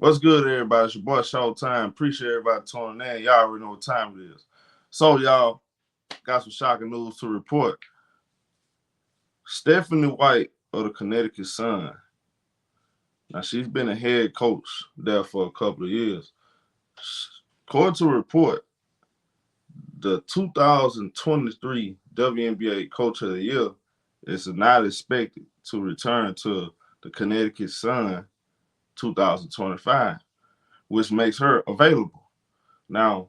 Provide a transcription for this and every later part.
What's good, everybody? It's your boy Showtime. Appreciate everybody tuning in. Y'all already know what time it is. So, y'all got some shocking news to report. Stephenie White of the Connecticut Sun. Now, she's been a head coach there for a couple of years. According to a report, the 2023 WNBA Coach of the Year is not expected to return to the Connecticut Sun 2025, which makes her available. Now,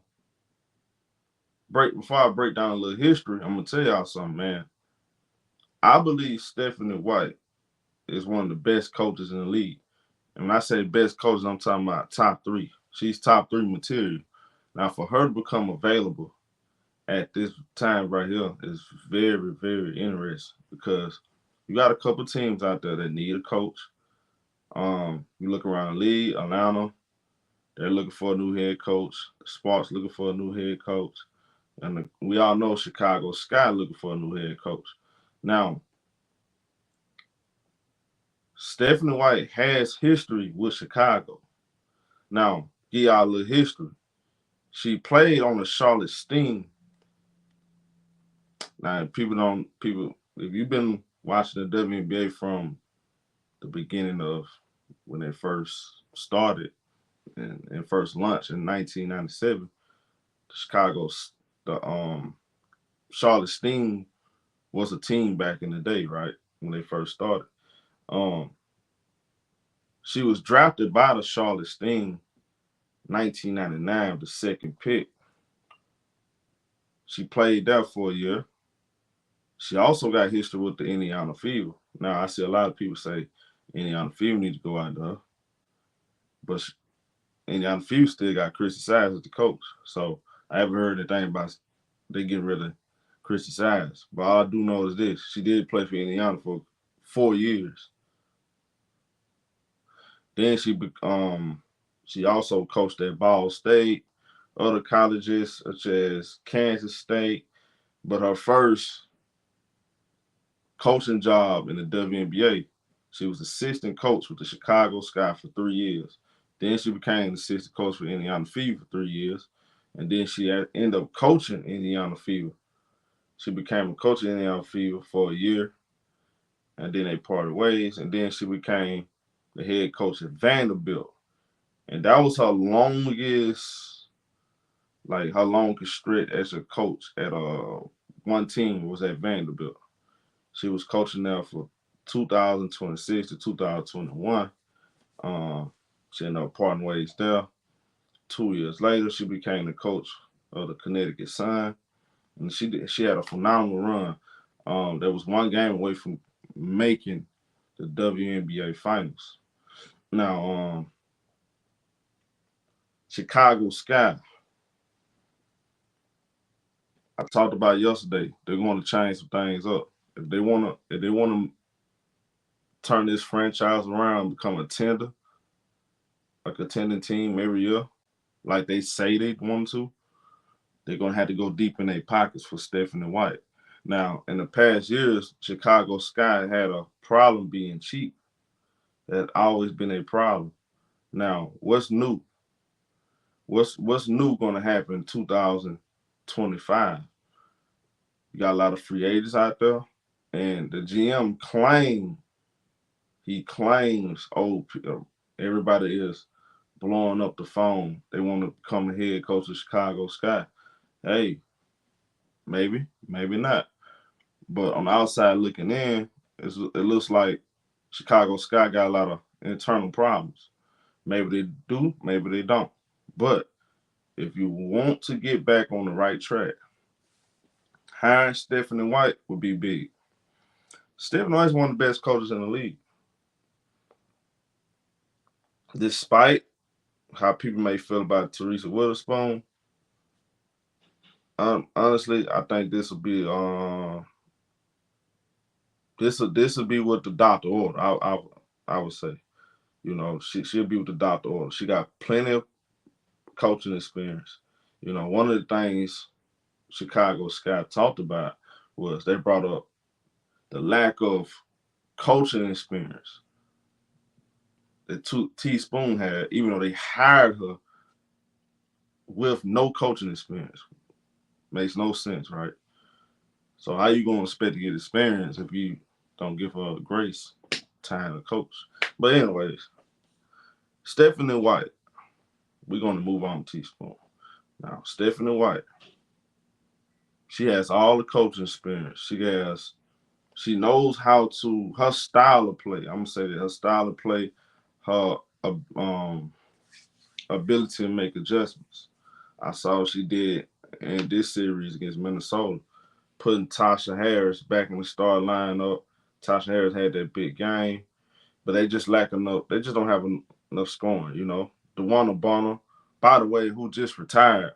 before I break down a little history, I'm gonna tell y'all something, man. I believe Stephenie White is one of the best coaches in the league. And when I say best coaches, I'm talking about top three. She's top three material. Now, for her to become available at this time right here is very, very interesting because you got a couple teams out there that need a coach. You look around the league, Atlanta, they're looking for a new head coach. The Sparks looking for a new head coach. And we all know Chicago Sky looking for a new head coach. Now, Stephenie White has history with Chicago. Now, give y'all a little history. She played on the Charlotte Steam. Now, if you've been watching the WNBA from the beginning of when they first started and first launched in 1997, the Charlotte Steam was a team back in the day, right? When they first started. Um, she was drafted by the Charlotte Steam 1999, the second pick. She played there for a year. She also got history with the Indiana Fever. Now, I see a lot of people say Indiana Fever need to go out there, but Indiana Fever still got Christy Sides as the coach. So I haven't heard anything about they getting rid of Christy Sides. But all I do know is this: she did play for Indiana for 4 years. Then she also coached at Ball State, other colleges such as Kansas State. But her first coaching job in the WNBA, she was assistant coach with the Chicago Sky for 3 years. Then she became assistant coach for Indiana Fever for 3 years. And then she ended up coaching Indiana Fever. She became a coach in Indiana Fever for a year. And then they parted ways. And then she became the head coach at Vanderbilt. And that was her longest stretch as a coach at one team was at Vanderbilt. She was coaching there for 2026 to 2021. She ended up parting ways there. 2 years later, she became the coach of the Connecticut Sun, and she had a phenomenal run. There was one game away from making the WNBA Finals. Now, Chicago Sky, I talked about yesterday. They're going to change some things up. If they want to turn this franchise around and become a contending team every year, like they say they want to, they're gonna have to go deep in their pockets for Stephenie White. Now, in the past years, Chicago Sky had a problem being cheap. That always been a problem. Now, what's new? What's new gonna happen in 2025? You got a lot of free agents out there, and the GM claims, everybody is blowing up the phone. They want to become the head coach of Chicago Sky. Hey, maybe not. But on the outside looking in, it looks like Chicago Sky got a lot of internal problems. Maybe they do, maybe they don't. But if you want to get back on the right track, hiring Stephenie White would be big. Stephenie White is one of the best coaches in the league. Despite how people may feel about Teresa Witherspoon, honestly, I think this will be what the doctor order. I would say, she'll be with the doctor order. She got plenty of coaching experience. One of the things Chicago Sky talked about was they brought up the lack of coaching experience that Teaspoon had, even though they hired her with no coaching experience. Makes no sense, right? So how you gonna expect to get experience if you don't give her grace time to coach? But anyways, Stephenie White, we're gonna move on to Teaspoon. Now, Stephenie White, she has all the coaching experience. She knows how to her style of play. I'm gonna say that her style of play, her ability to make adjustments. I saw what she did in this series against Minnesota, putting Tasha Harris back in the star lineup. Tasha Harris had that big game, but they just lack enough. They just don't have enough scoring. DeWanna Bonner, by the way, who just retired.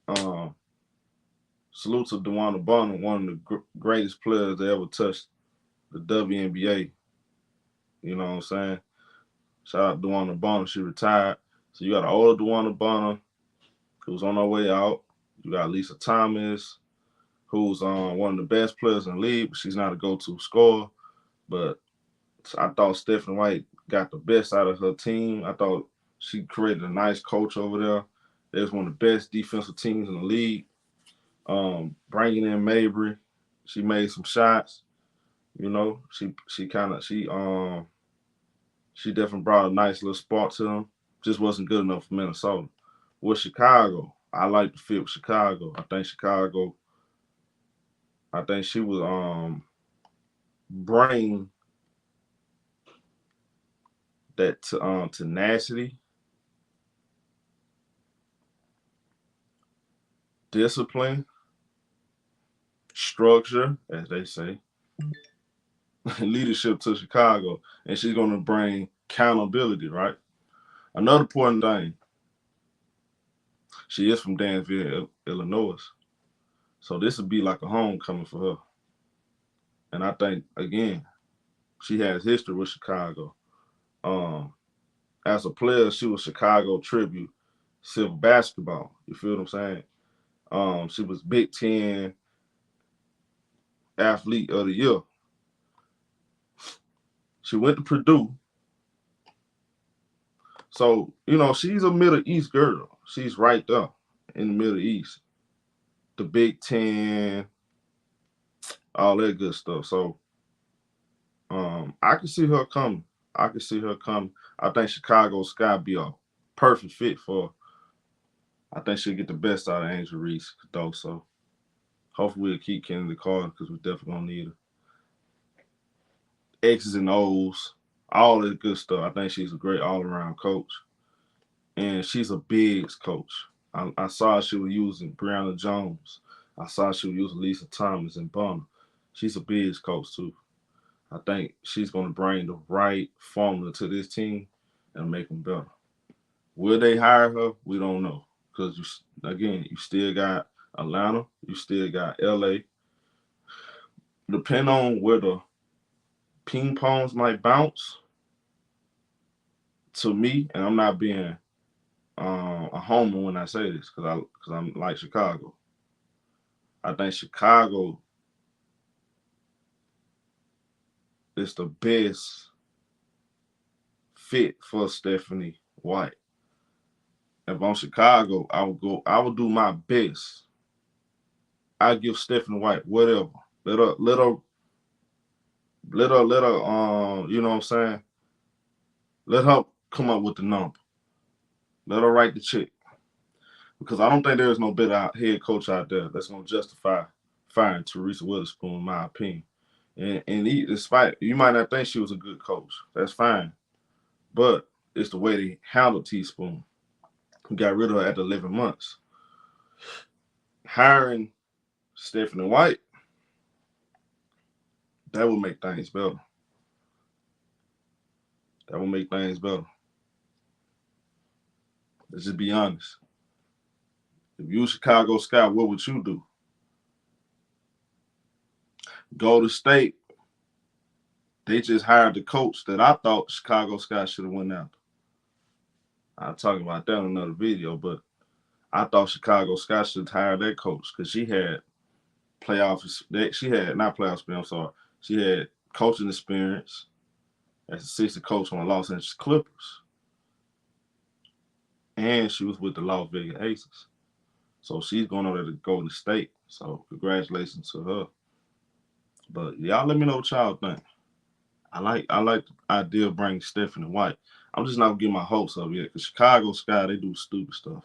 Um, Salute to DeWanna Bonner, one of the greatest players that ever touched the WNBA. You know what I'm saying? Shout out to DeWanna Bonner. She retired. So you got an older DeWanna Bonner who's on her way out. You got Lisa Thomas, who's one of the best players in the league, but she's not a go-to scorer. But I thought Stephenie White got the best out of her team. I thought she created a nice coach over there. They was one of the best defensive teams in the league. Bringing in Mabry, she made some shots. She definitely brought a nice little spark to them. Just wasn't good enough for Minnesota. With Chicago, I like the fit with Chicago. I think she would bring that tenacity, discipline, structure, as they say, leadership to Chicago, and she's going to bring accountability, right? Another important thing, she is from Danville, Illinois, so this would be like a homecoming for her. And I think, again, she has history with Chicago. Um, as a player, she was Chicago tribute, Silver basketball. You feel what I'm saying? She was Big Ten Athlete of the Year. She went to Purdue. So, she's a Middle East girl. She's right there in the Middle East. The Big Ten, all that good stuff. So, I can see her coming. I think Chicago Sky be a perfect fit for her. I think she'll get the best out of Angel Reese, though. So, hopefully we'll keep Kennedy Carter because we're definitely going to need her. X's and O's, all that good stuff. I think she's a great all-around coach. And she's a bigs coach. I saw she was using Brianna Jones. I saw she was using Lisa Thomas and Bonner. She's a bigs coach, too. I think she's going to bring the right formula to this team and make them better. Will they hire her? We don't know. Because, you still got Atlanta. You still got LA. Depending on where the ping pongs might bounce, to me, and I'm not being a homer when I say this because I'm like Chicago. I think Chicago is the best fit for Stephenie White. If I'm Chicago, I would do my best. I give Stephenie White whatever. Let her, you know what I'm saying? Let her come up with the number. Let her write the check. Because I don't think there is no better head coach out there that's going to justify firing Teresa Witherspoon, in my opinion. And despite, you might not think she was a good coach. That's fine. But it's the way they handled Teaspoon. Who got rid of her after 11 months. Hiring Stephenie White, that would make things better. Let's just be honest. If you were Chicago Sky, what would you do? Go to State. They just hired the coach that I thought Chicago Sky should have went after. I'll talk about that in another video, but I thought Chicago Sky should hire that coach because she had playoffs. She had not playoff experience. I'm sorry. She had coaching experience. as assistant coach on the Los Angeles Clippers, and she was with the Las Vegas Aces. So she's going over there to Golden State. So congratulations to her. But y'all let me know what y'all think. I like the idea of bringing Stephenie White. I'm just not gonna get my hopes up yet because Chicago Sky they do stupid stuff.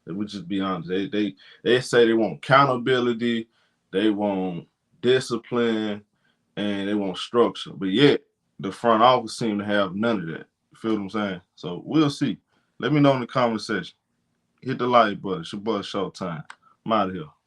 Let me just be honest. They say they want accountability, they want discipline, and they want structure. But yet the front office seem to have none of that. You feel what I'm saying? So we'll see. Let me know in the comment section. Hit the like button. It's your boy Showtime. I'm out of here.